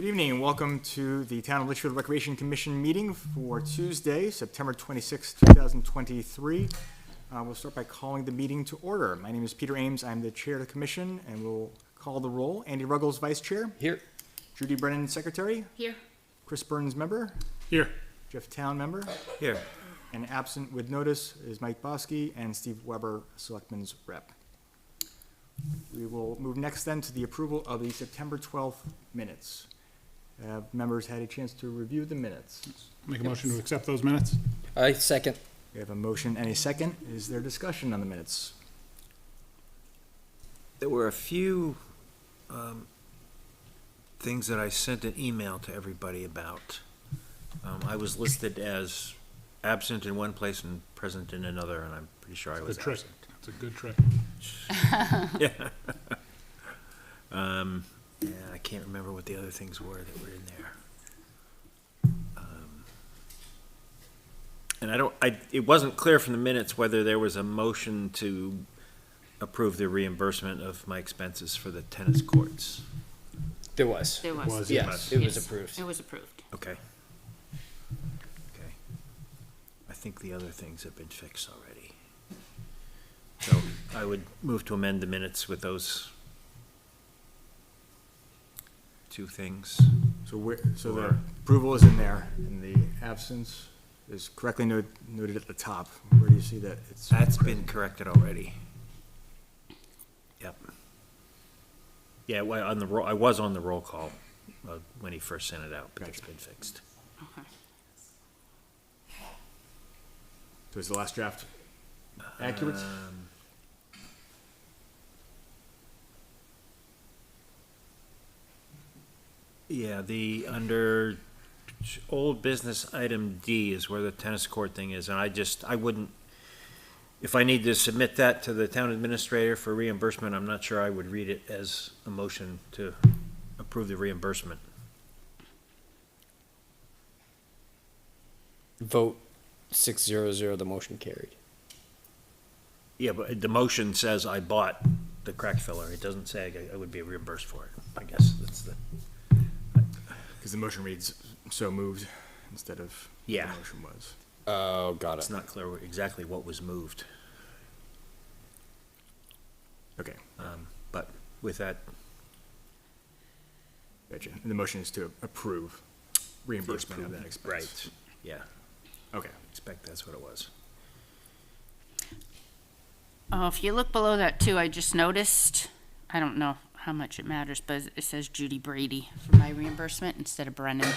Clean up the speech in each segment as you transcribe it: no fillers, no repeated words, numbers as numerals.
Good evening and welcome to the Town of Litchfield Recreation Commission meeting for Tuesday, September 26, 2023. We'll start by calling the meeting to order. My name is Peter Ames. I'm the chair of the commission, and we'll call the roll. Andy Ruggles, vice chair. Here. Judy Brennan, secretary. Here. Chris Burns, member. Here. Jeff Town, member. Here. And absent with notice is Mike Bosky and Steve Weber, selectman's rep. We will move next then to the approval of the September 12th minutes. Have members had a chance to review the minutes? Make a motion to accept those minutes? I second. We have a motion and a second. Is there discussion on the minutes? There were a few things that I sent an email to everybody about. I was listed as absent in one place and present in another, and I'm pretty sure I was Good trick. absent. That's a good trick. Yeah. Yeah, I can't remember what the other things were that were in there. And it wasn't clear from the minutes whether there was a motion to approve the reimbursement of my expenses for the tennis courts. There was. There was. Was, Yes, it was approved. It was approved. Okay. Okay. I think the other things have been fixed already. So I would move to amend the minutes with those two things. So the approval is in there, and the absence is correctly noted at the top. Where do you see that? That's been corrected already. Yep. Yeah, well, I was on the roll call when he first sent it out, but it's been fixed. Okay. So is the last draft accurate? Yeah, under old business item D is where the tennis court thing is, and I wouldn't, if I need to submit that to the town administrator for reimbursement, I'm not sure I would read it as a motion to approve the reimbursement. Vote 6-0-0, the motion carried. Yeah, but the motion says I bought the crack filler. It doesn't say I would be reimbursed for it. I guess that's the. Because the motion reads so moved instead of Yeah. the motion was. Oh, got It's it. not clear exactly what was moved. Okay, But with that, gotcha. And the motion is to approve reimbursement of that expense. right, yeah, Okay. expect that's what it was. If you look below that too, I just noticed, I don't know how much it matters, but it says Judy Brady for my reimbursement instead of Brennan.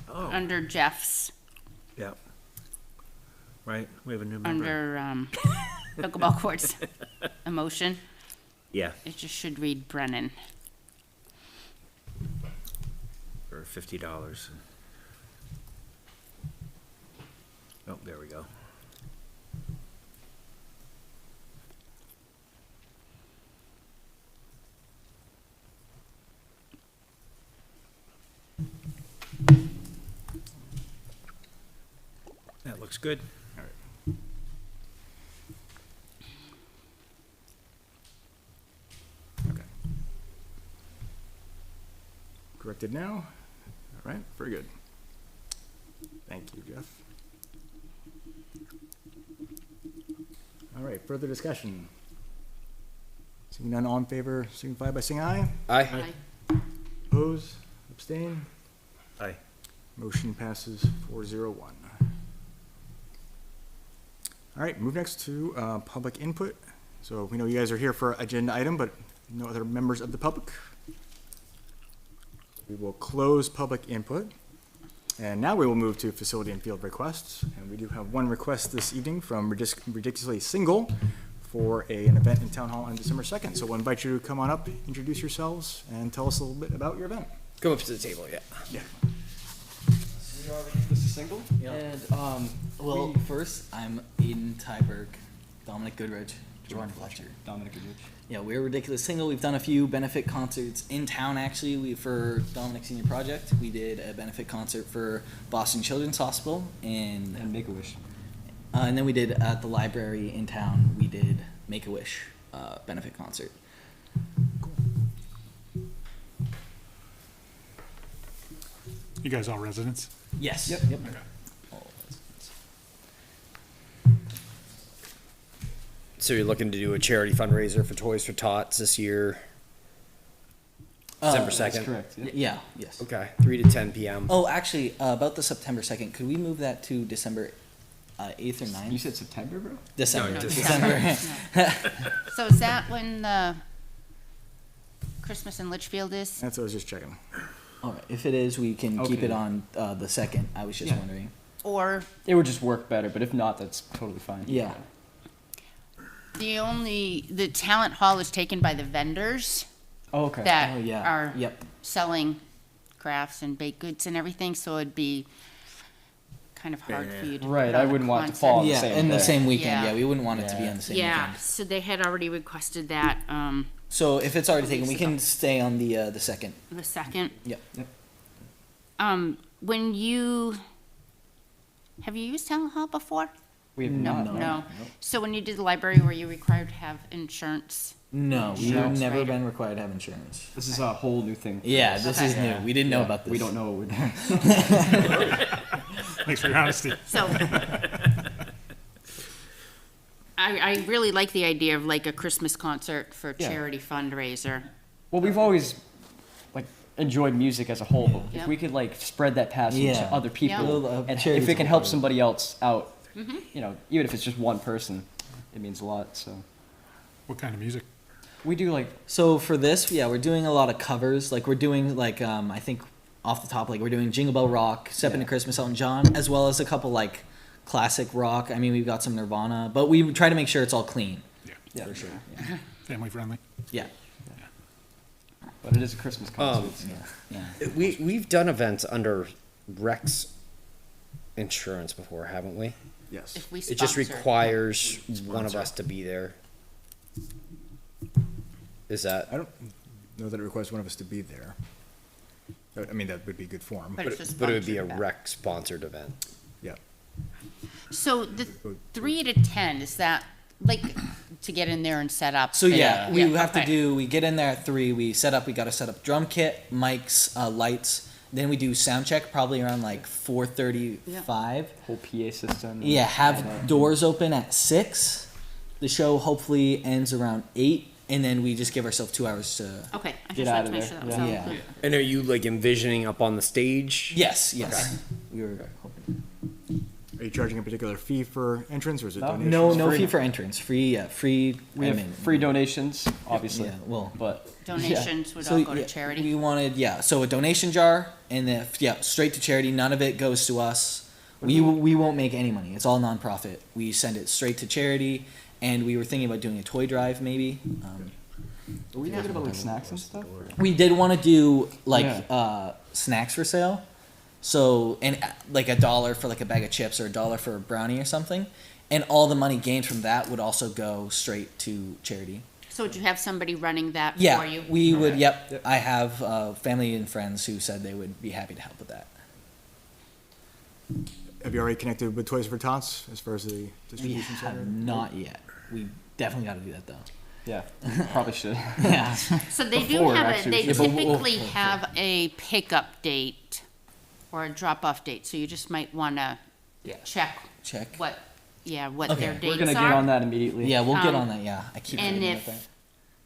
Oh, Under Jeff's, yeah. Right, we have a new member. under pickleball courts, a motion, Yeah, it just should read Brennan. for $50. Oh, there we go. That looks good. All right. Okay. Corrected now? All right, very good. Thank you, Jeff. All right, further discussion. Seeing none, all in favor, signify by saying aye. Aye. Oppose, abstain. Aye. Motion passes 4-0-1. All right, move next to public input. So we know you guys are here for agenda item, but no other members of the public. We will close public input. And now we will move to facility and field requests. And we do have one request this evening from Ridiculously Single for an event in Town Hall on December 2nd. So we'll invite you to come on up, introduce yourselves, and tell us a little bit about your event. Come up to the table, yeah. Yeah. This is single. And well, first I'm Aiden Tyberg, Dominic Goodrich, Jordan Fletcher. Dominic Goodrich. Yeah, we're Ridiculous Single. We've done a few benefit concerts in town actually. For Dominic's senior project, we did a benefit concert for Boston Children's Hospital and Make-A-Wish. and then we did at the library in town. We did Make-A-Wish benefit concert. You guys all residents? Yes. Yep. Yep. Okay. So you're looking to do a charity fundraiser for Toys for Tots this year, December 2nd? Correct. Yeah. Yeah, yes. Okay, 3 to 10 p.m. Oh, actually, about the September 2nd, could we move that to December 8th or 9th? You said September, bro? December. No, December. So is that when the Christmas in Litchfield is? That's what I was just checking. All right, if it is, we can keep Okay. it on the 2nd. I was just Yeah. wondering. Or It would just work better, but if not, that's totally fine. Yeah. the talent hall is taken by the vendors Oh, okay. that Oh, yeah. are Yep. selling crafts and baked goods and everything, so it'd be kind of hard for you to. Right, put I on a wouldn't want it to concert. fall on the Yeah, same in the day. same weekend. Yeah. Yeah, we wouldn't want it to be Yeah. on the same Yeah, weekend. so they had already requested that, So if it's already taken, we Weeks ago. can stay on the 2nd. the 2nd. Yep. When have you used town hall before? We have No. not. No. So when you did the library, were you required to have insurance? No, we've Insurance never writer. been required to have insurance. This is a whole new thing. Yeah, this is Okay. new. We didn't know about this. We don't know what we're doing. Thanks for your honesty. So, I really like the idea of like a Christmas concert for a Yeah. charity fundraiser. Well, we've always like enjoyed music as a whole. Yeah. If we could like spread that passion Yeah. to other people, Well, and charity's if it can a help whole- somebody else out, Mm-hmm. you know, even if it's just one person, it means a lot. So What kind of music? we do like So for this, yeah, we're doing a lot of covers. Like we're doing like I think off the top, like we're doing Jingle Bell Rock, Step Into Yeah. Christmas, Elton John, as well as a couple like classic rock. I mean, we've got some Nirvana, but we try to make sure it's all clean. yeah, For sure. Family friendly? Yeah. but it is a Christmas concert. so- Yeah. We've done events under Rex insurance before, haven't we? Yes. If we It just sponsor. requires one of us to be there. Is that? I don't know that it requires one of us to be there. I mean, that would be good form. But it's a But it would be a sponsored event. rec sponsored event. Yeah. So the 3 to 10, is that like to get in there and set up? So yeah, we have okay. to do. We get in there at 3. We set up. We got to set up drum kit, mics, lights. Then we do sound check probably around like 4:35. Whole PA system. and- Yeah, have doors open at 6. The show hopefully ends around 8, and then we just give ourselves 2 hours to. Okay, I Get just out wanted to of make there. sure that was Yeah. all Yeah. included. And are you like envisioning up on the stage? Yes, yes. We were hoping. Are you charging a particular fee for entrance, or is it No. donation? No free. fee for entrance. Free, yeah, free. We have admin. free donations, obviously. Yeah, well, But Donations would So, all go to yeah, charity? We wanted, yeah, so a donation jar, and then straight to charity. None of it goes to us. We won't make any money. It's all nonprofit. We send it straight to charity, and we were thinking about doing a toy drive maybe. are we thinking about like snacks and stuff? We did want to do like Yeah. snacks for sale, so and like $1 for like a bag of chips or $1 for a brownie or something, and all the money gained from that would also go straight to charity. So would you have somebody running that Yeah, for you? we would. Yep, I have family and friends who said they would be happy to help with that. Have you already connected with Toys for Tots as far as the We distribution have center? not yet. We definitely got to do that though. Yeah, probably should. Yeah. So they do Before, have actually, they yeah, but we'll- typically we'll- have a pickup date or a drop-off date, so you just might wanna Yeah. check Check. what their Okay. dates We're gonna are. get on that immediately. Yeah, we'll get Um, on that. Yeah, I keep And forgetting if, about that.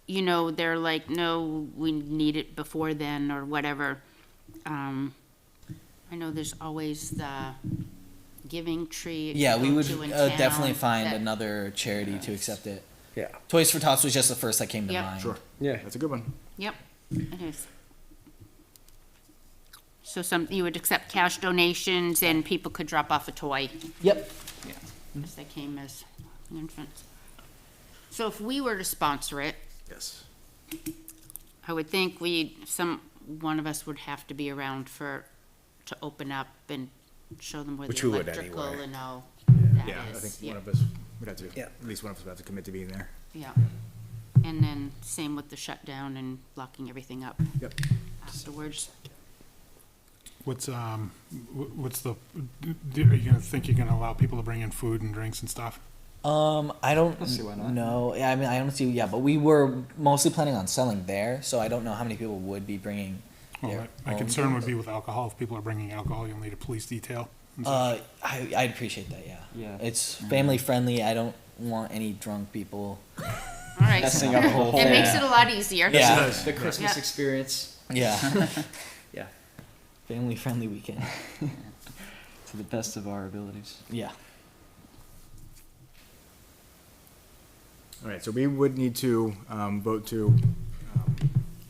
you know, they're like, no, we need it before then or whatever, I know there's always the Giving Tree. Yeah, we would go to in definitely town find that- another charity to accept it. Yeah. Toys for Tots was just the first that came to Yep. mind. Sure. Yeah. That's a good one. Yep, it is. So you would accept cash donations and people could drop off a toy Yep. as they came as infants. So if we were to sponsor it, Yes. I would think one of us would have to be around to open up and show them where Which the we would electrical anyway. and all that Yeah, I is. think Yeah, one of us would have to, Yeah. at least one of us would have to commit to being there. yeah. And then same with the shutdown and locking everything up Yep. afterwards. What's the, are you gonna think you're gonna allow people to bring in food and drinks and stuff? I don't Let's see, why not? know. Yeah, I mean, I don't see. Yeah, but we were mostly planning on selling there, so I don't know how many people would be bringing Well, Yeah. my concern would be with alcohol. If people are bringing alcohol, you'll need a police detail. and such. I'd appreciate that. Yeah. Yeah. It's family friendly. I don't want any drunk people. All right. Messing up the whole It thing. makes it a lot easier. Yeah. The Christmas Yeah. experience Yeah. Yeah. Family friendly weekend. to the best of our abilities. Yeah. All right, so we would need to vote to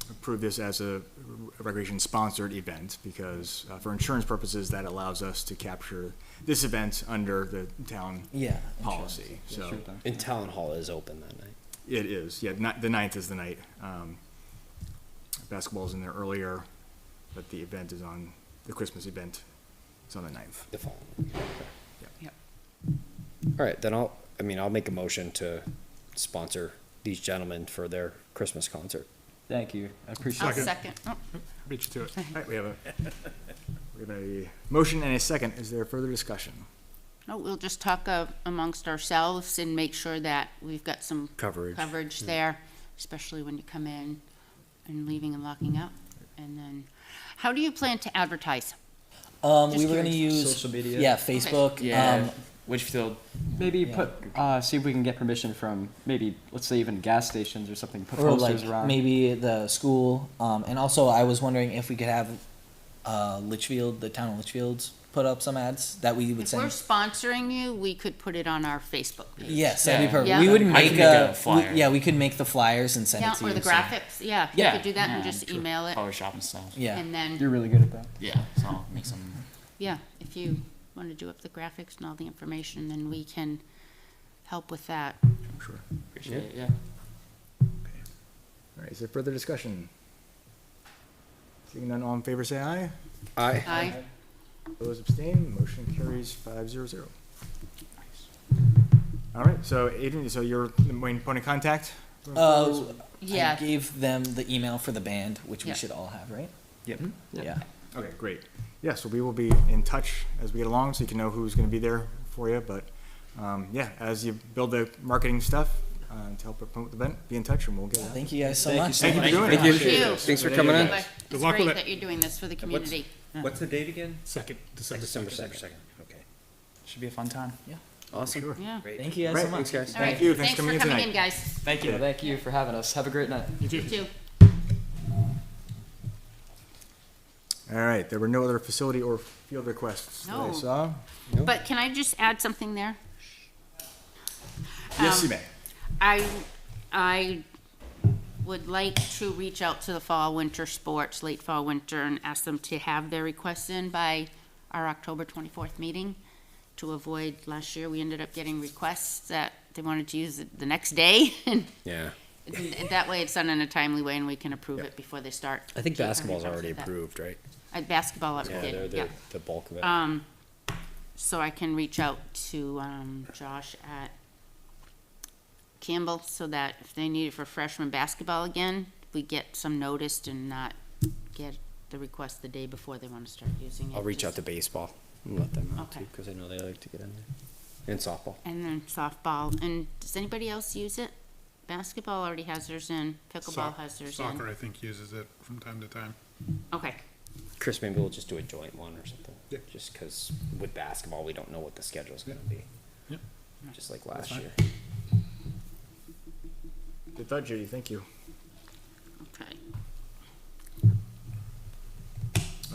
approve this as a recreation-sponsored event, because for insurance purposes, that allows us to capture this event under the town Yeah. policy. Yeah, So sure thing. And town hall is open that night. it is, yeah, the 9th is the night. Basketball's in there earlier, but the event is on, the Christmas event is on the 9th. The following. Yep. All right, then I'll make a motion to sponsor these gentlemen for their Christmas concert. Thank you. I appreciate I'll it. second. Oh, Beat you to it. All right, we have a motion and a second. Is there further discussion? no, we'll just talk amongst ourselves and make sure that we've got some Coverage. there, especially when you come in and leaving and locking up. And then, how do you plan to advertise? We Just were gonna curious. use Social media. Yeah, Facebook. Yeah. Litchfield. Maybe Yeah. see if we can get permission from maybe, let's say, even gas stations or something. Put Or posters like around. maybe the school. And also, I was wondering if we could have Litchfield, the town of Litchfield's, put up some ads that we would If we're send. sponsoring you, we could put it on our Facebook page. Yes, that'd be Yeah. perfect. Yeah. We would I make, can make a flyer. yeah, we could make the flyers and send Yeah, it to or you. the so- graphics, yeah, you Yeah. could do that and Yeah, just true. email it, Photoshop and stuff. Yeah. and then, You're really good at that. Yeah, so I'll make some. yeah, if you wanna do up the graphics and all the information, then we can help with that. Sure. Appreciate it. Yeah. All right, is there further discussion? Seeing none, all in favor, say aye. Aye. Aye. Those abstain, motion carries 500. All right, so Adrian, so you're the main point of contact? I Yeah, gave them the email for the band, which we Yeah. should all have, right? Yep. Yeah. Okay, great. Yeah, so we will be in touch as we get along, so you can know who's gonna be there for you, but, yeah, as you build the marketing stuff, to help promote the event, be in touch and we'll get it. Thank you guys so Thank you much. so Thank you for doing it. Thank you. Appreciate it. Thanks for coming in. it's Good luck great with it. that you're doing this for the community. What's the date again? December December 2nd. 2nd, okay. Should be a fun time. Awesome. Sure. Yeah. Great. Thank you guys Right, so much. Thanks, guys. All right, Thank you. Thanks thanks for for coming in coming tonight. in, guys. Thank you. Thank you for having us. Have a great night. You too. You too. All right, there were no other facility or field requests that I No. saw. But can I just add something there? Yes, Um, you may. I would like to reach out to the fall, winter sports, late fall, winter, and ask them to have their requests in by our October 24th meeting to avoid, last year, we ended up getting requests that they wanted to use it the next day. Yeah. And that way it's done in a timely way and we can approve it before they start. I think So you can basketball's reach out already to that. approved, right? Basketball Yeah, did, they're yeah. the bulk of it. So I can reach out to, Josh at Campbell, so that if they need it for freshman basketball again, we get some notice and not get the request the day before they wanna start using it. I'll reach out to baseball and let them know Okay. too, because I know they like to get in there. And softball. And then softball, and does anybody else use it? Basketball already has theirs in, pickleball has theirs in. Soccer, I think, uses it from time to time. Okay, Chris, maybe we'll just do a joint one or something. Yeah. Just because with basketball, we don't know what the schedule's gonna be. Yep. Just like last fine. year. Good thought, Judy, thank you. okay.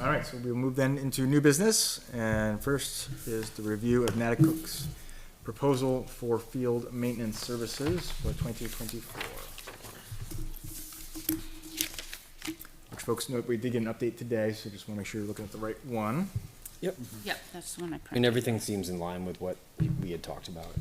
All right, so we'll move then into new business, and first is the review of Natticook's proposal for field maintenance services for 2024. Which folks note, we did get an update today, so just want to make sure you're looking at the right one. Yep. Yep, that's the one I And printed. everything seems in line with what we had talked about.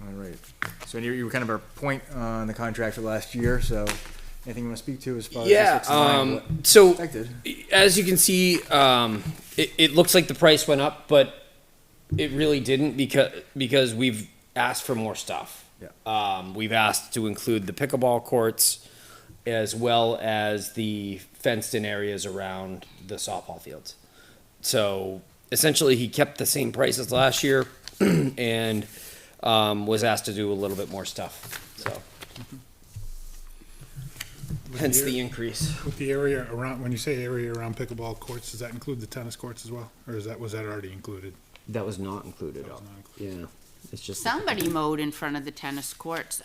All right, so you were kind of our point on the contract for last year, so anything you want to speak to as far as this looks in line with what So expected? as you can see, it looks like the price went up, but it really didn't because we've asked for more stuff. We've asked to include the pickleball courts as well as the fenced-in areas around the softball fields. So essentially, he kept the same price as last year and was asked to do a little bit more stuff, so. Hence the increase. With the area around, when you say area around pickleball courts, does that include the tennis courts as well? Or was that already included? That was not included. That was not included. Yeah, it's just. Somebody mowed in front of the tennis courts,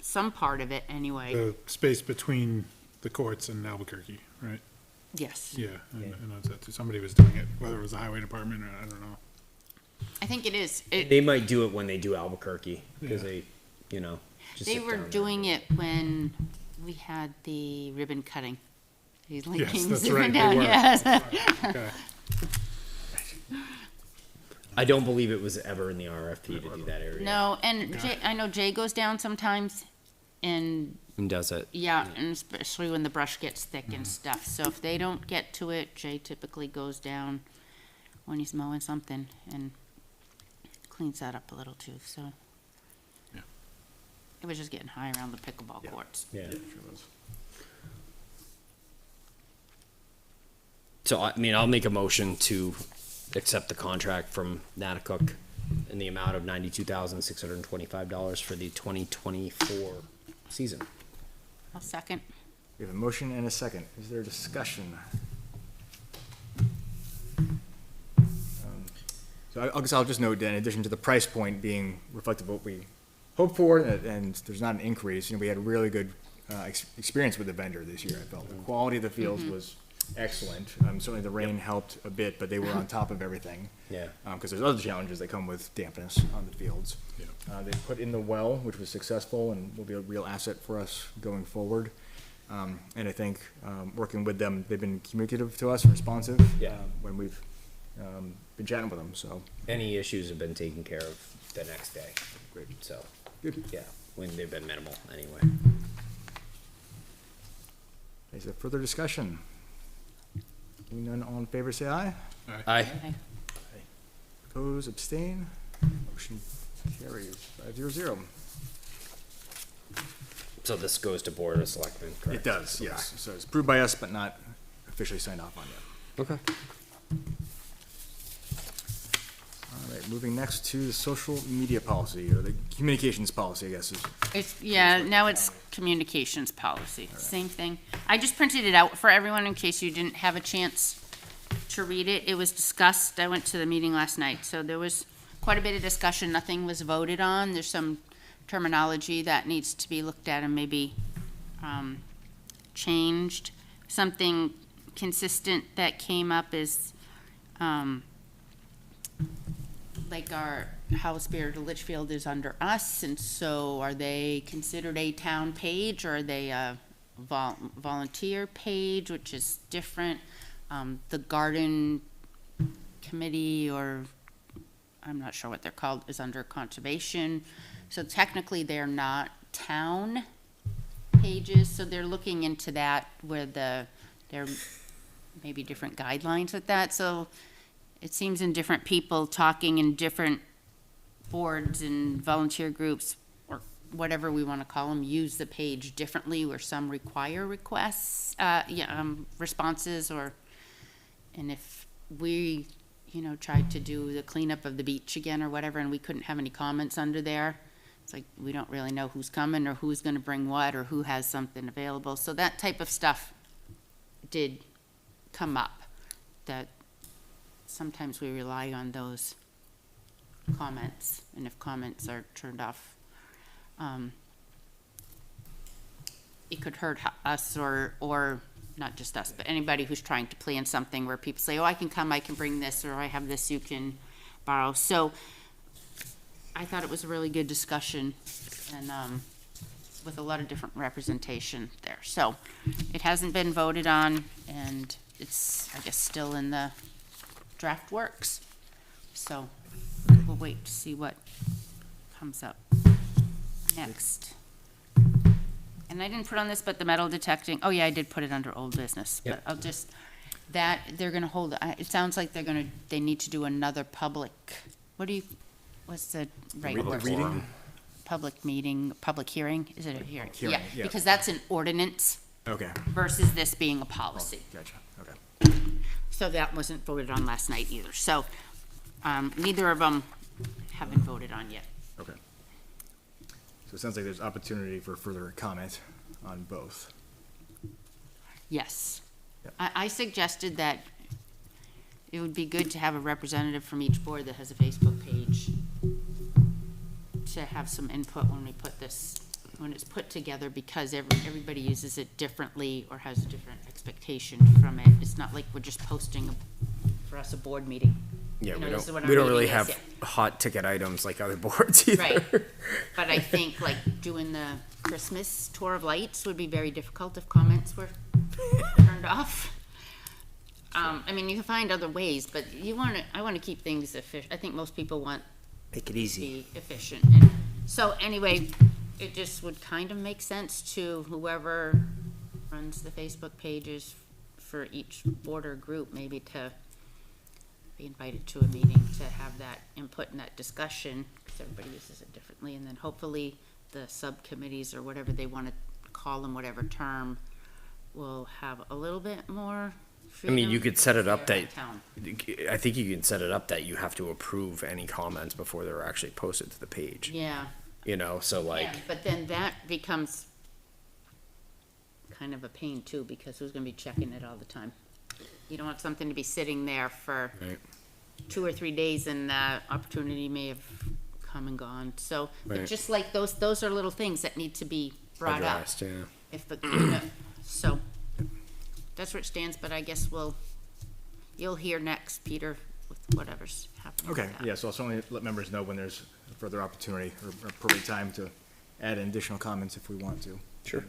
some part of it anyway. The space between the courts and Albuquerque, right? Yes. Yeah, I know that too. Somebody was doing it, whether it was the highway department or I don't know. I think it is. They might do it when they do Albuquerque, because Yeah. they, you know. just They sit were down there doing and it when we had the ribbon cutting. He's Yes, linking that's zipping right, they down, were. yes. Okay. I don't believe it was ever in the RFP to do that area. No, and Jay, I know Jay goes down sometimes, and And does it. yeah, and especially when the brush gets thick and stuff. So if they don't get to it, Jay typically goes down when he's mowing something and cleans that up a little too, so. Yeah. It was just getting high around the pickleball courts. Yeah. Sure was. So, I mean, I'll make a motion to accept the contract from Natticook in the amount of $92,625 for the 2024 season. I'll second. We have a motion and a second. Is there discussion? So I'll just note that in addition to the price point being reflective of what we hoped for, and there's not an increase, we had a really good experience with the vendor this year, I felt. The quality of the fields was excellent. Certainly the rain helped a bit, but they were on top of everything. Yeah. Because there's other challenges that come with dampness on the fields. They put in the well, which was successful and will be a real asset for us going forward. And I think working with them, they've been communicative to us, responsive. Yeah. When we've been chatting with them, so. Any issues have been taken care of the next day. Great. So, Good. yeah, when they've been minimal anyway. Is there further discussion? Seeing none, all in favor, say aye. Aye. Oppose, abstain. Motion carries 500. So this goes to Board of Selectmen, correct? It does, yes. So it's approved by us, but not officially signed off on yet. Okay. All right, moving next to the social media policy, or the communications policy, I guess is. It's, yeah, now it's communications policy, same thing. I just printed it out for everyone in case you didn't have a chance to read it. It was discussed, I went to the meeting last night, so there was quite a bit of discussion, nothing was voted on. There's some terminology that needs to be looked at and maybe changed. Something consistent that came up is, like how Spirit of Litchfield is under us, and so are they considered a town page, or are they a volunteer page, which is different? The garden committee, or I'm not sure what they're called, is under conservation. So technically, they're not town pages, so they're looking into that, where there may be different guidelines with that. So it seems in different people talking in different boards and volunteer groups, or whatever we want to call them, use the page differently, where some require requests, responses, and if we, tried to do the cleanup of the beach again or whatever, and we couldn't have any comments under there, it's like, we don't really know who's coming, or who's gonna bring what, or who has something available. So that type of stuff did come up, that sometimes we rely on those comments, and if comments are turned off, it could hurt us, or not just us, but anybody who's trying to plan something where people say, oh, I can come, I can bring this, or I have this you can borrow. So I thought it was a really good discussion, and with a lot of different representation there. So it hasn't been voted on, and it's, I guess, still in the draft works. So we'll wait to see what comes up next. And I didn't put on this, but the metal detecting, oh yeah, I did put it under old business. Yep. But I'll just, that, they're gonna hold, it sounds like they need to do another public, what's the right Public word? reading? public meeting, public hearing, is it a hearing? Hearing, yeah. Because that's an ordinance Okay, versus this being a policy. gotcha, okay. So that wasn't voted on last night either. So, neither of them have been voted on yet. Okay. So it sounds like there's opportunity for further comment on both. Yes. Yep. I suggested that it would be good to have a representative from each board that has a Facebook page to have some input when we put this, when it's put together, because everybody uses it differently or has a different expectation from it. It's not like we're just posting for us a board meeting. Yeah, You know, we this is what don't, our we don't meeting really is, have yeah. hot ticket items like other boards either. Right. But I think like doing the Christmas tour of lights would be very difficult if comments were turned off. I mean, you can find other ways, but I want to keep things efficient. I think most people want Make it to easy. be efficient. And so anyway, it just would kind of make sense to whoever runs the Facebook pages for each board or group, maybe to be invited to a meeting to have that input and that discussion, because everybody uses it differently. And then hopefully the subcommittees or whatever they want to call them, whatever term, will have a little bit more I mean, you freedom could set it up to stay that, around town. I think you can set it up that you have to approve any comments before they're actually posted to the page, Yeah. you know, so like, Yeah, but then that becomes kind of a pain too, because who's gonna be checking it all the time? You don't want something to be sitting there for Right. 2 or 3 days and the opportunity may have come and gone. So, but Right. just like those are little things that need to be brought up. addressed, yeah. If the, so, that's where it stands, but I guess you'll hear next, Peter, with whatever's happening. with Okay, that. yeah, so I'll certainly let members know when there's further opportunity or appropriate time to add in additional comments if we want to. Sure.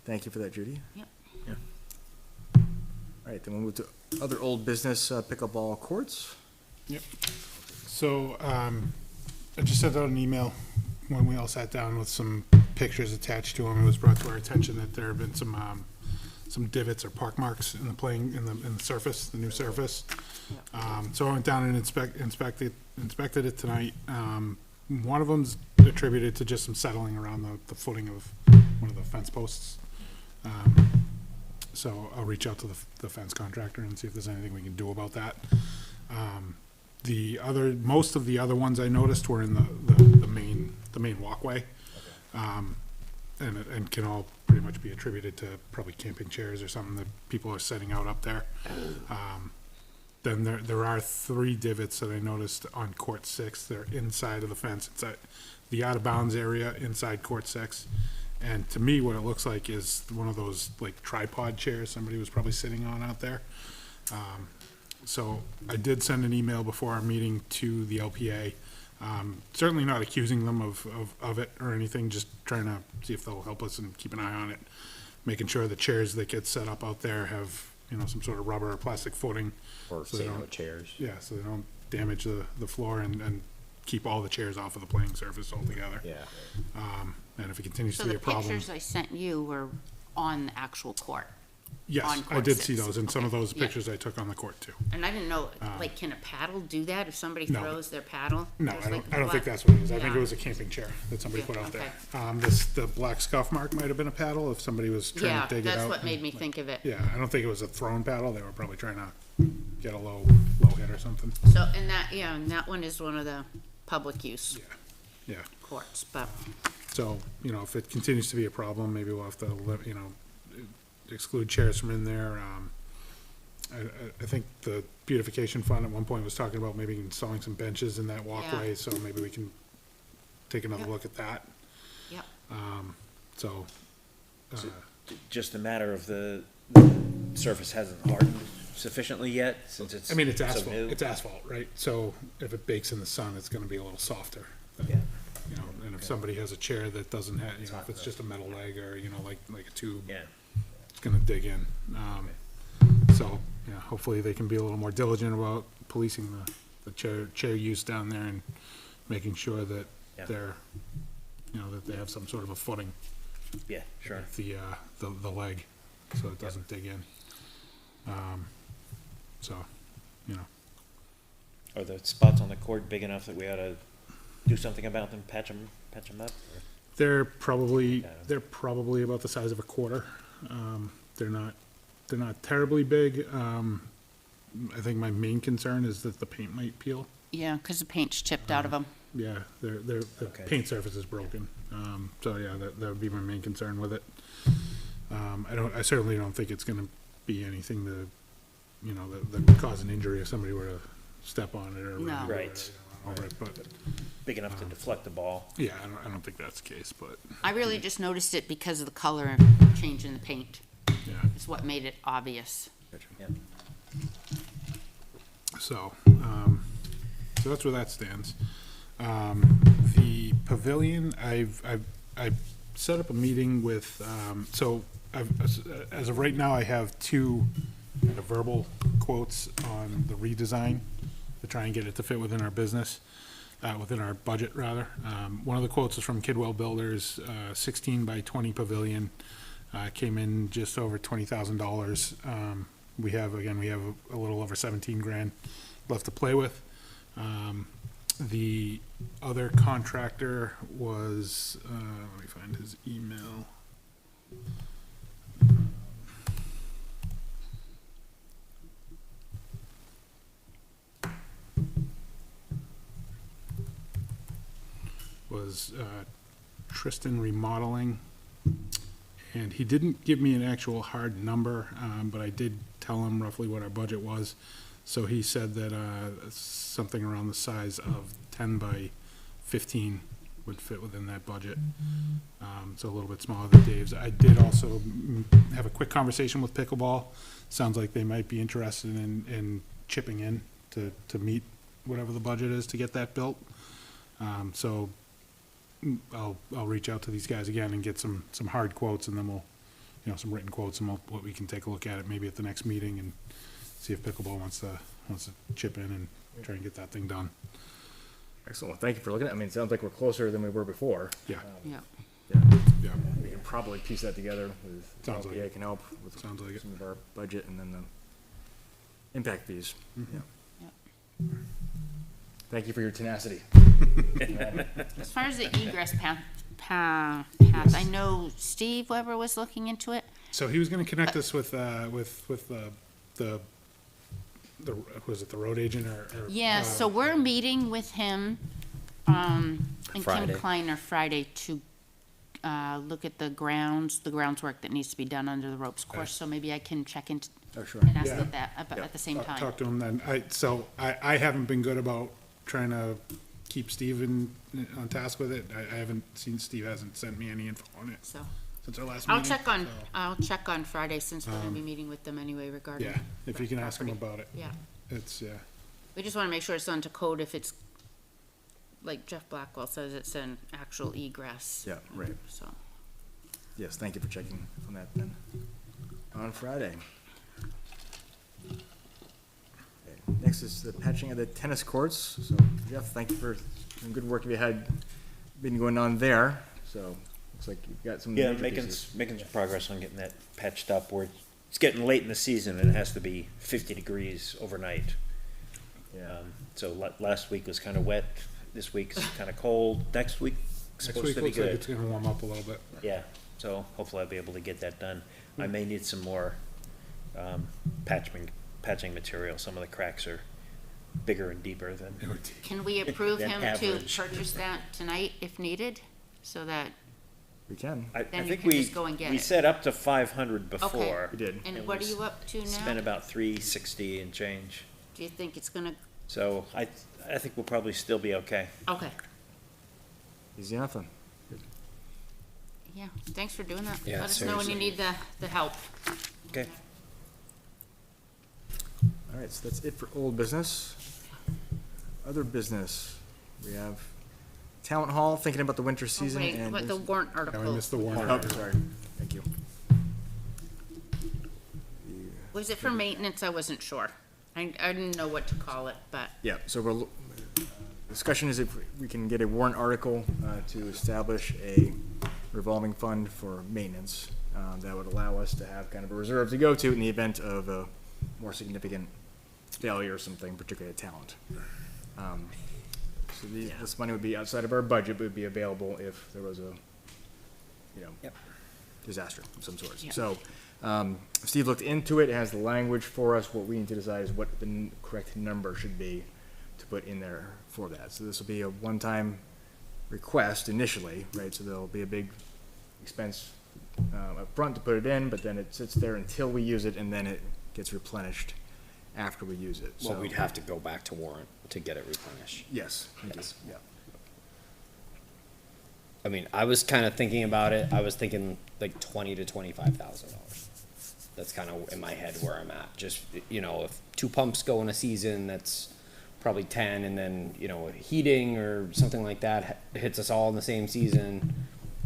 Thank you for that, Judy. Yep. All right, then we'll move to other old business, pickleball courts. So, I just sent out an email when we all sat down with some pictures attached to them. It was brought to our attention that there have been some divots or park marks in the surface, the new surface. So I went down and inspected it tonight. One of them's attributed to just some settling around the footing of one of the fence posts. So I'll reach out to the fence contractor and see if there's anything we can do about that. Most of the other ones I noticed were in the main walkway. And can all pretty much be attributed to probably camping chairs or something that people are setting out up there. Then there are 3 divots that I noticed on court 6. They're inside of the fence. It's at the out of bounds area inside court 6. And to me, what it looks like is one of those like tripod chairs somebody was probably sitting on out there. So I did send an email before our meeting to the LPA. Certainly not accusing them of it or anything, just trying to see if they'll help us and keep an eye on it. Making sure the chairs that get set up out there have, some sort of rubber or plastic footing. Or So they say no don't- chairs. Yeah, so they don't damage the floor and keep all the chairs off of the playing surface altogether. Yeah. And if it continues So to be the a problem. pictures I sent you were on the actual court. Yes, on I court did see 6. those, and some of Okay, those yeah. pictures I took on the court too. And I didn't know, like, can a paddle do that if somebody No. throws their paddle? No, There's I like don't think black- that's what it is. I think Yeah. it was a camping chair that somebody Yeah, put out okay. there. The black scuff mark might have been a paddle if somebody was trying Yeah, to dig it out. that's what made me think of it. Yeah, I don't think it was a thrown paddle. They were probably trying to get a low hit or something. So, and that one is one of the public use Yeah. courts, but, So, if it continues to be a problem, maybe we'll have to, exclude chairs from in there. I think the beautification fund at one point was talking about maybe installing some benches in that walkway, so maybe we can take another Yep. look at that. yep. So, Just a matter of the surface hasn't hardened sufficiently yet, since it's I mean, it's so asphalt, new. it's asphalt, right? So if it bakes in the sun, it's gonna be a little softer. Yeah. And if somebody has a chair that doesn't have, if it's just a metal leg or, like a tube, Yeah. it's gonna dig in. So, hopefully they can be a little more diligent about policing the chair use down there and making sure that Yeah. they're, that they have some sort of a footing Yeah, sure. with the leg, so it doesn't dig in. So, Are the spots on the court big enough that we ought to do something about them, patch them up? or- They're probably about the size of a quarter. They're not terribly big. I think my main concern is that the paint might peel. Yeah, because the paint's chipped out of them. Yeah, the Okay. paint surface is broken. So yeah, that would be my main concern with it. I certainly don't think it's gonna be anything that would cause an injury if somebody were to step on it or. No. Right. Over it, but, Big enough to deflect the ball. yeah, I don't think that's the case, but, I really just noticed it because of the color change in the paint. yeah, It's what made it obvious. Yeah. so that's where that stands. The pavilion, I've set up a meeting with, as of right now, I have two kind of verbal quotes on the redesign to try and get it to fit within our business, within our budget, rather. One of the quotes is from Kidwell Builders, 16 by 20 pavilion, came in just over $20,000. We have a little over 17 grand left to play with. The other contractor was, let me find his email. Was Tristan Remodeling, and he didn't give me an actual hard number, but I did tell him roughly what our budget was. So he said that something around the size of 10 by 15 would fit within that budget. So a little bit smaller than Dave's. I did also have a quick conversation with Pickleball. Sounds like they might be interested in chipping in to meet whatever the budget is to get that built. So I'll reach out to these guys again and get some hard quotes, and then we'll, some written quotes, and what we can take a look at it maybe at the next meeting and see if Pickleball wants to chip in and try and get that thing done. Excellent. Well, thank you for looking at it. I mean, it sounds like we're closer than we were before. Yeah, Yeah. yeah, We can probably piece that together with Sounds like LPA it. can help with Sounds like it. some of our budget and then the impact fees. Mm-hmm. Yeah. Thank you for your tenacity. As far as the egress path, I know Steve Weber was looking into it. So he was gonna connect us with the was it the road agent or? Yeah, so we're meeting with him, and Kim Friday. Kleiner Friday to, look at the grounds work that needs to be done under the ropes course, so maybe I can check into, Oh, sure. and ask Yeah. at that, at the same time. Talk to him then. I haven't been good about trying to keep Steve on task with it. I haven't seen, Steve hasn't sent me any info on it So, since our last meeting. I'll check on Friday, since we're gonna be meeting with them anyway regarding. Yeah, if you can ask him property. about it. Yeah, Yeah. we just wanna make sure it's done to code if it's, like Jeff Blackwell says, it's an actual egress. Yeah, right. So, Yes, thank you for checking on that then. On Friday. Okay, next is the patching of the tennis courts. So Jeff, thank you for some good work you had been going on there. So looks like you've got some Yeah, major making, pieces. making some progress on getting that patched up. It's getting late in the season and it has to be 50 degrees overnight. Yeah. So last week was kind of wet. This week's kind of cold. Next week's Next supposed week to be looks like good. it's gonna warm up a little bit. Yeah, so hopefully I'll be able to get that done. I may need some more patching material. Some of the cracks are bigger and deeper than. can we approve Than him to average. purchase that tonight if needed, so that, We can. I Then you think can just go and get we it. set up to 500 okay. before. We did. And It what are was you up to now? Spent about 360 and change. Do you think it's gonna, So I think we'll probably still be okay. okay, Easy enough then. yeah, thanks for doing that. Yeah, Let us know when you need the help. Okay. All right, so that's it for old business. Other business, we have Talent Hall, thinking about the winter Oh, season wait, and. what, the warrant Yeah, we article, missed the warrant. Oh, sorry, thank you. was it for maintenance? I wasn't sure. I didn't know what to call it, but, Yeah, so discussion is if we can get a warrant article to establish a revolving fund for maintenance that would allow us to have kind of a reserve to go to in the event of a more significant failure or something, particularly a talent. So this money would be outside of our budget, but would be available if there was a, Yep. disaster of some sort. Yeah. So, Steve looked into it, has the language for us. What we need to decide is what the correct number should be to put in there for that. So this will be a one-time request initially, right? So there'll be a big expense up front to put it in, but then it sits there until we use it, and then it gets replenished after we use it. Well, So- we'd have to go back to warrant to get it replenished. Yes. we do. Yes. Yeah. I mean, I was kind of thinking about it. I was thinking like $20,000 to $25,000. That's kind of in my head where I'm at. Just, if 2 pumps go in a season, that's probably 10, and then, heating or something like that hits us all in the same season.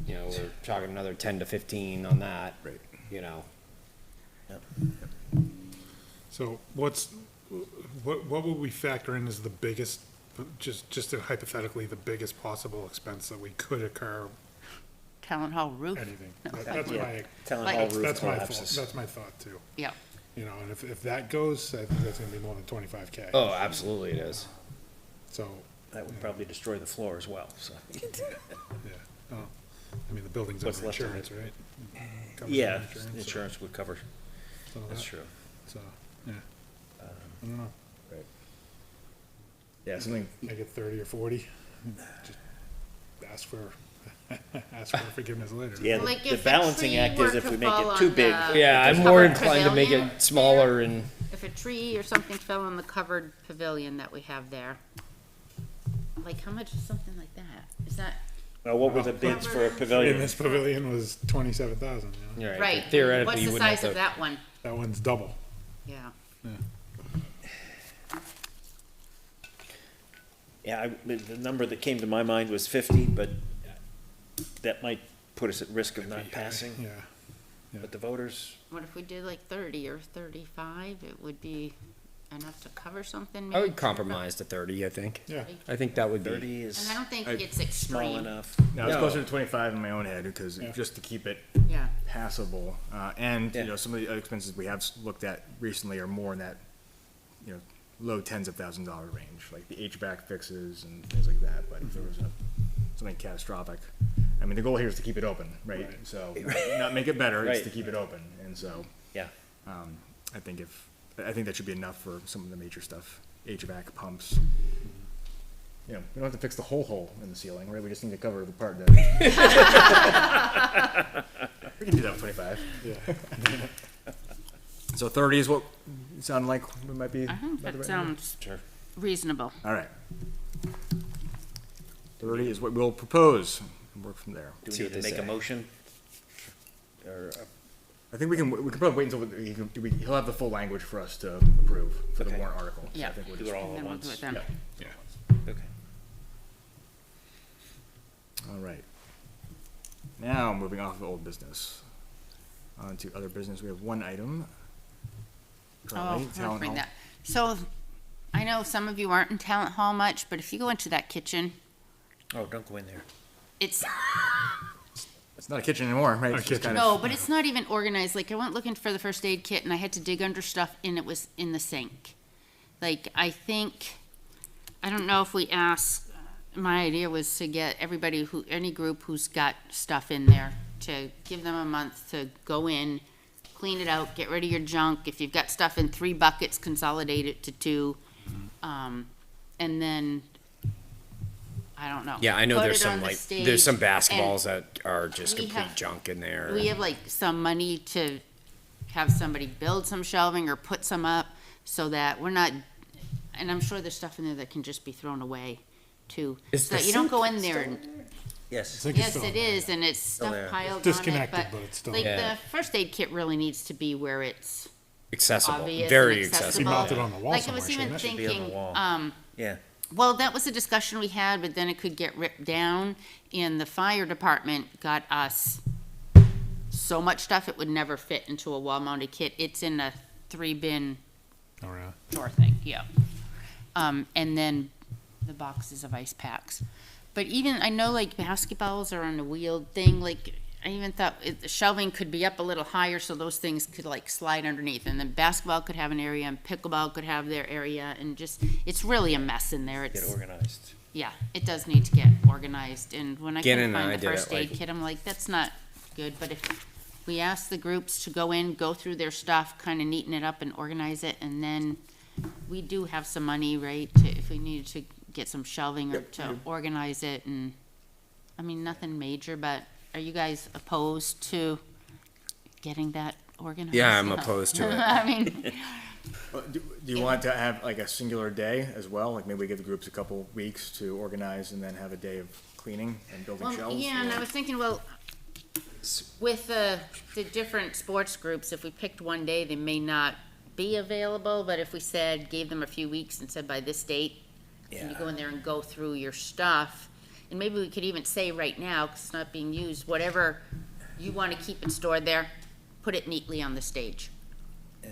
We're talking another 10 to 15 on that. Right. So what would we factor in as the biggest, just hypothetically, the biggest possible expense that we could occur, Town hall roof. anything? No, That's my, Town Like- hall roof that's my collapses. thought, that's my thought too. Yeah. And if that goes, I think that's gonna be more than 25K. Oh, absolutely it is. So, That would probably destroy the floor as well, so. yeah, oh, I mean, the building's What's under left of it. insurance, right? Covers Yeah, under so- insurance would cover, so that's that- true. So, yeah, I don't know, Yeah, something, make it 30 or 40, just ask for, ask for forgiveness later. Yeah, Like the if a balancing tree act were is if to we make fall it too on big. the- Yeah, I'm Just more covered inclined to make pavilion it smaller and, If a tree or something fell on the covered pavilion that we have there, like how much is something like that? Is that, Well, what were the bids for a And pavilion? this pavilion was 27,000, right, right, but theoretically, what's you the wouldn't size have of to. that one? that one's double. Yeah. Yeah, the number that came to my mind was 50, but that might put us at risk of not passing. Yeah, But the voters, What if we did like 30 or 35? It would be enough to cover something I maybe? would compromise to 30, I think. yeah. I think that would be. 30 is And I don't think I- it's small extreme. enough. now it's closer to 25 in my own head, because Yeah. just to keep it Yeah. passable. And, Yeah. some of the other expenses we have looked at recently are more in that, low tens of $1,000s range, like the HVAC fixes and things like that. But if there was something catastrophic, I mean, the goal here is to keep it open, right? Right. So, not make it better, it's Right. to keep it open. And so, Yeah. I think that should be enough for some of the major stuff, HVAC pumps. We don't have to fix the whole hole in the ceiling, right? We just need to cover the part that. We can do that with 25. Yeah. So 30 is what it sounded like we might be. I think about the that right sounds Sure. reasonable. number. All right. 30 is what we'll propose and work from there. Do we See need what to they make a say. motion? Or, I think we can probably wait until he'll have the full language for us to approve for the Okay. warrant article. So I Yeah. think we'll do just- it all And at then we'll do once? it then. Yeah. Okay. All right. Now, moving off of old business. On to other business. We have one item. Oh, Currently, I'll town bring hall. that. So, I know some of you aren't in talent hall much, but if you go into that kitchen, Oh, don't go in there. it's, It's not a kitchen anymore, right? It's just kitchen. kind of- no, but it's not even organized. Like, I went looking for the first aid kit and I had to dig under stuff and it was in the sink. Like, I don't know if we ask, my idea was to get everybody any group who's got stuff in there, to give them a month to go in, clean it out, get rid of your junk. If you've got stuff in 3 buckets, consolidate it to 2. And then, I don't know. Yeah, I know Put there's it on some the like, stage, there's some and basketballs that are just we complete have- junk in there. We have like some money to have somebody build some shelving or put some up so that we're not, and I'm sure there's stuff in there that can just be thrown away too. Is So the that you don't sink go in there and, Yes. think it's yes, still it there, is, and it's stuff there. piled on it, Disconnected, but it's still like Yeah. the first aid kit really needs to be where it's Accessible, obvious very and Be accessible. mounted on the wall Like I somewhere, was even shouldn't it? Should be on the thinking, wall. Yeah. well, that was a discussion we had, but then it could get ripped down, and the fire department got us so much stuff it would never fit into a wall-mounted kit. It's in a 3-bin Oh, really? drawer thing, yeah. And then the boxes of ice packs. But even, I know like basketballs are on a wheeled thing, like, I even thought the shelving could be up a little higher so those things could like slide underneath. And then basketball could have an area and pickleball could have their area and just, it's really a mess in there. Get It's, organized. yeah, it does need to get organized, and when I Gannon couldn't and I find the did it, first aid like- kit, I'm like, that's not good, but if we ask the groups to go in, go through their stuff, kinda neaten it up and organize it, and then we do have some money, right, to, if we needed to get some shelving or Yep, to organize it, and, I mean, nothing major, but are you guys opposed to getting that organized? Yeah, I'm opposed to it. I mean, Do you want to have like a singular day as well? Like maybe we give the groups a couple weeks to organize and then have a day of cleaning and building well, shelves? yeah, and I or- was thinking, well, with the different sports groups, if we picked one day, they may not be available, but if we said, gave them a few weeks and said by this date, and you go in there and go through your stuff, and maybe we could even say right now, because it's not being used, whatever you want to keep it stored there, put it neatly on the stage.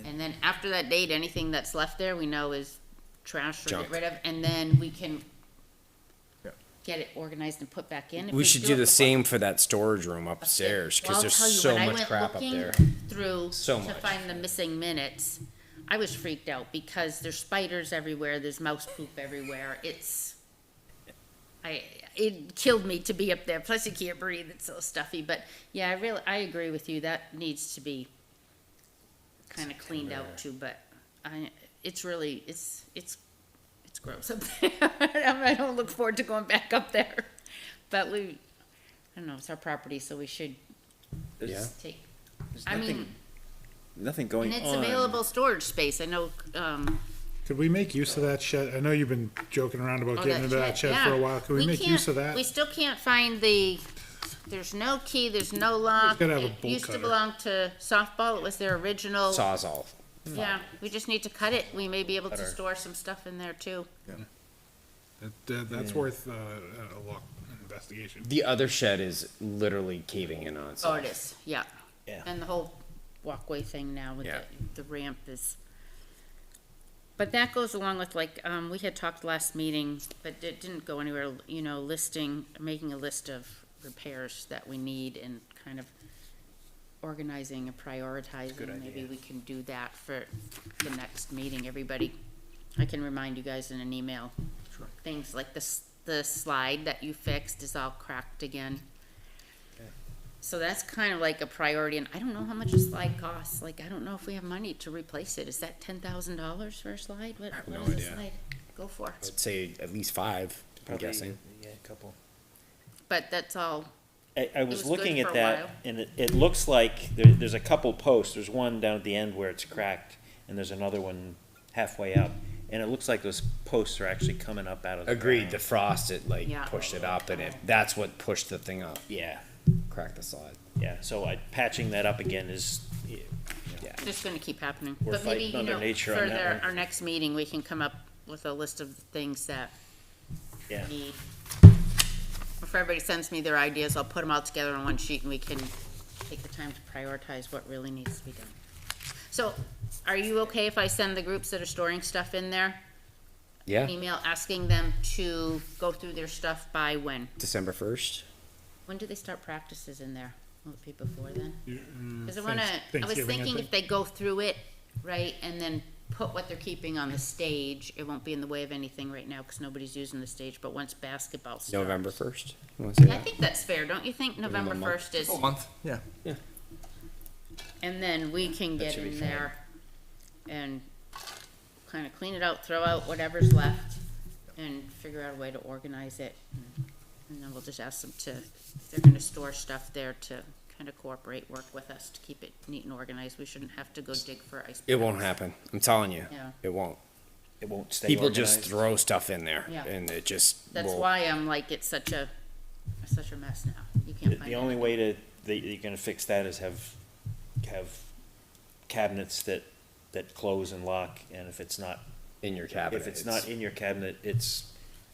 And then after that date, anything that's left there, we know is trash or Junk. get rid of, and then we can Yeah. get it organized and put back in. If We should do do it the before- same for that storage room upstairs, well, cause I'll there's tell you, so when I much went crap up looking there. Through So to much. find the missing minutes, I was freaked out because there's spiders everywhere, there's mouse poop everywhere. It killed me to be up there. Plus you can't breathe, it's so stuffy. But yeah, I agree with you. That needs to be kind of cleaned out too. But it's really, it's gross up there. I don't look forward to going back up there. But I don't know, it's our property, so we should Yeah. take. There's I nothing, mean, nothing going and on. it's available storage space. I know, Could we make use of that shed? I know you've been joking around about getting into that shed for a while. Could we make use of that? We still can't find there's no key, there's no lock. gotta have a It bolt used to cutter. belong to softball. It was their original. Sawzall. Yeah, we just need to cut it. We may be able to Cutter. store some stuff in there too. That's worth a look, investigation. The other shed is literally caving in on Oh, itself. it is, yeah. Yeah. And the whole walkway thing now with Yeah. the ramp is. But that goes along with like, we had talked last meeting, but it didn't go anywhere, making a list of repairs that we need and kind of organizing and prioritizing. Maybe we can do that for the next meeting, everybody. I can remind you guys in an email. Sure. Things like the slide that you fixed is all cracked again. So that's kind of like a priority, and I don't know how much a slide costs. Like, I don't know if we have money to replace it. Is that $10,000 for a slide? What no does a idea. slide go for? I'd say at least 5, I'm Probably, guessing. Yeah, a couple. But that's all. I was was good looking for at a that, while. and it looks like there's a couple posts. There's one down at the end where it's cracked, and there's another one halfway up. And it looks like those posts are actually coming up out of the Agreed, ground. the frost, it Yeah. pushed it up, and that's what pushed the thing up, Yeah, cracked the slide. yeah, so patching that up again is, Yeah. Just gonna keep happening. We're But maybe, fighting under nature on for that one. our next meeting, we can come up with a list of things that yeah. need. If everybody sends me their ideas, I'll put them all together on one sheet and we can take the time to prioritize what really needs to be done. So, are you okay if I send the groups that are storing stuff in there, Yeah, an email asking them to go through their stuff by when? December 1st. When do they start practices in there? Will it be before then? Because I was Thanksgiving, I thinking think. if they go through it, right, and then put what they're keeping on the stage, it won't be in the way of anything right now, because nobody's using the stage, but once basketball starts. November 1st. You wanna say Yeah, I that? think that's fair, don't you think? November them a month. 1st is, month. Yeah. and then we can That get should be in fine. there and kind of clean it out, throw out whatever's left, and figure out a way to organize it. And then we'll just ask them to, if they're gonna store stuff there, to kind of cooperate, work with us to keep it neat and organized. We shouldn't have to go dig for ice. It won't packs. happen, I'm telling you. Yeah. It won't. It won't stay People just organized. throw stuff in there, Yeah. and it just That's will- why I'm like, it's such a mess now. You can't find The only anything. way that you're gonna fix that is have cabinets that close and lock, and if it's not, in your cabinet. if it's not in your cabinet, it's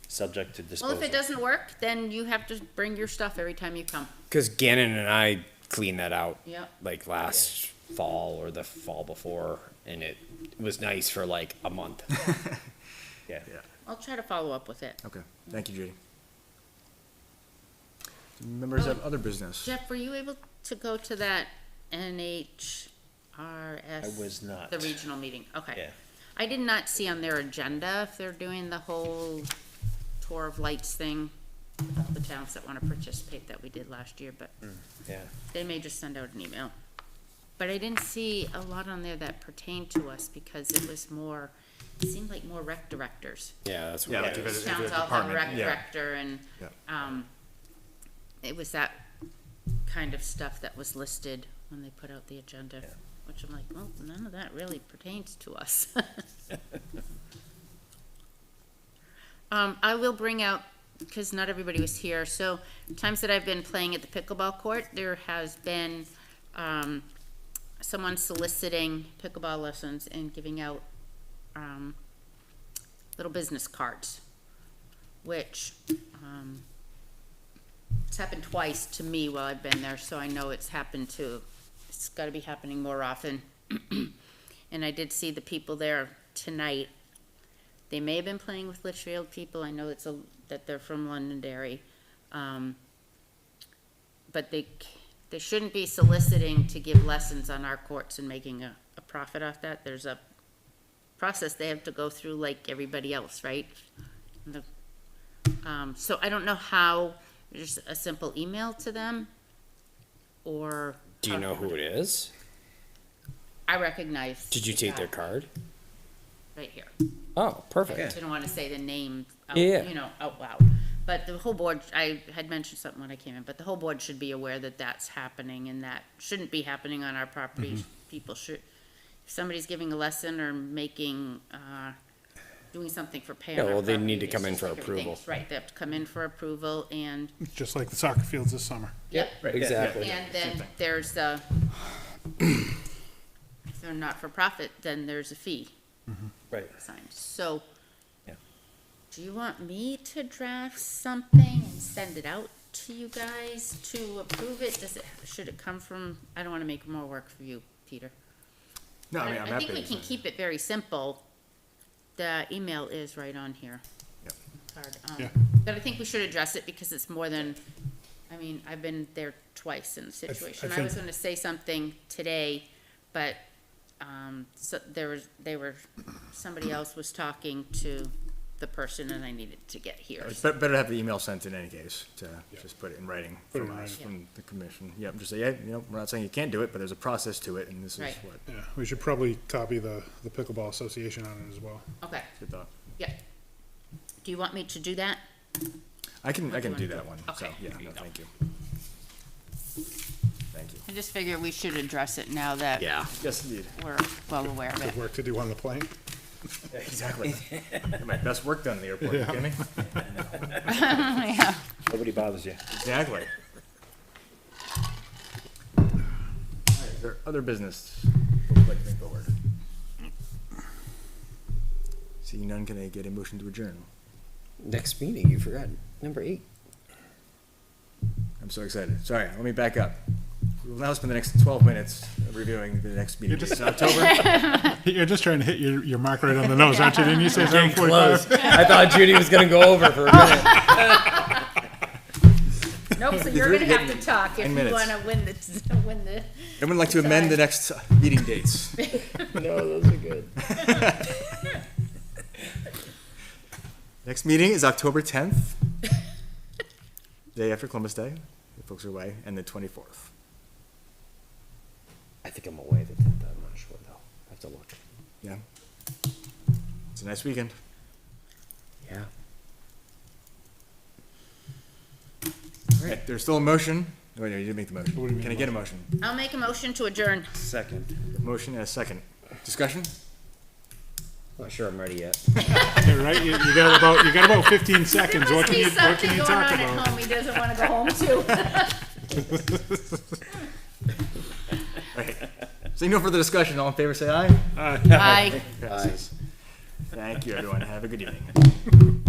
subject to Well, disposal. if it doesn't work, then you have to bring your stuff every time you come. Because Gannon and I cleaned that out Yeah. like last fall or the fall before, and it was nice for like a month. Yeah. I'll try to follow up with it. Okay, thank you, Judy. Do members have other business? Jeff, were you able to go to that NHRS? I was not. The regional meeting, okay. Yeah. I did not see on their agenda if they're doing the whole tour of lights thing, with all the towns that wanna participate that we did last year, but Yeah. they may just send out an email. But I didn't see a lot on there that pertained to us, because it was more, it seemed like more rec directors. Yeah, that's Yeah, what like it if is. it's a Towns all have a department, rec yeah. director, and, Yeah. it was that kind of stuff that was listed when they put out the agenda, which I'm like, well, none of that really pertains to us. I will bring out, because not everybody was here, so times that I've been playing at the pickleball court, there has been, someone soliciting pickleball lessons and giving out, little business cards, which, it's happened twice to me while I've been there, so I know it's gotta be happening more often. And I did see the people there tonight. They may have been playing with Litchfield people, I know that they're from Londonderry. But they shouldn't be soliciting to give lessons on our courts and making a profit off that. There's a process they have to go through like everybody else, right? So I don't know how, just a simple email to them, or. Do you know who it is? I recognize. Did you the take their guy card? right here. Oh, I perfect. didn't want to say the name out, Yeah. out loud. But the whole board, I had mentioned something when I came in, but the whole board should be aware that that's happening, and that shouldn't be happening on our property. People should, if somebody's giving a lesson or making, doing something for pay on Yeah, our well, they property, need to it's come in just for like everything approval. else. Right, they have to come in for approval, and, Just like the soccer fields this summer. yep. Exactly. And then there's the, if they're not for profit, then there's a fee Right. assigned. So, Yeah. do you want me to draft something and send it out to you guys to approve it? Should it come from, I don't wanna make more work for you, Peter. No, I mean, I'm I happy. think we can keep it very simple. The email is right on here. Yep. Card. Yeah. But I think we should address it because it's more than, I mean, I've been there twice in the situation. I was think- gonna say something today, but, so somebody else was talking to the person and I needed to get here. It's better to have the email sent in any case, to Yeah. just put it in writing Put it from in us, writing. from the commission. Yep, just say, yeah, we're not saying you can't do it, but there's a process to it, and this is Right. what, Yeah, we should probably copy the pickleball association on it as well. Okay, good thought. yeah. Do you want me to do that? I can What do do you that wanna one, do? so, Okay, yeah, there you no, go. thank you. Thank you. I just figure we should address it now that Yeah. Yes, indeed. we're well aware of it. Good work to do on the plane. Yeah, exactly. Got my best work done in the airport, you kidding me? Yeah. Nobody bothers you. Exactly. All right, is there other business folks would like to bring forward? Seeing none, can I get a motion to adjourn? Next meeting, you forgot number 8. I'm so excited. Sorry, let me back up. We will now spend the next 12 minutes reviewing the next meeting dates in October. You're just trying to hit your mark right on the nose, aren't you? Didn't you say 7:45? I thought Judy was gonna go over for a minute. Nope, so you're gonna have to talk if 10 you minutes. wanna win the, I would like to amend the next meeting dates. No, those are good. Next meeting is October 10th, day after Columbus Day, if folks are away, and the 24th. I think I'm away the 10th. I'm not sure though. I have to look. Yeah. It's a nice weekend. Yeah. All right, there's still a motion. Oh, wait, no, you didn't make the What do you motion. mean Can I get a motion? I'll make a motion to adjourn. Second. A motion and a second. Discussion? Not sure I'm ready yet. You're right. You got about 15 seconds. What can you Must be something going talk on at about? home he doesn't wanna go home to. All right. Seeing no further discussion, all in favor say aye. Aye. Passes. Thank you, everyone. Have a good evening.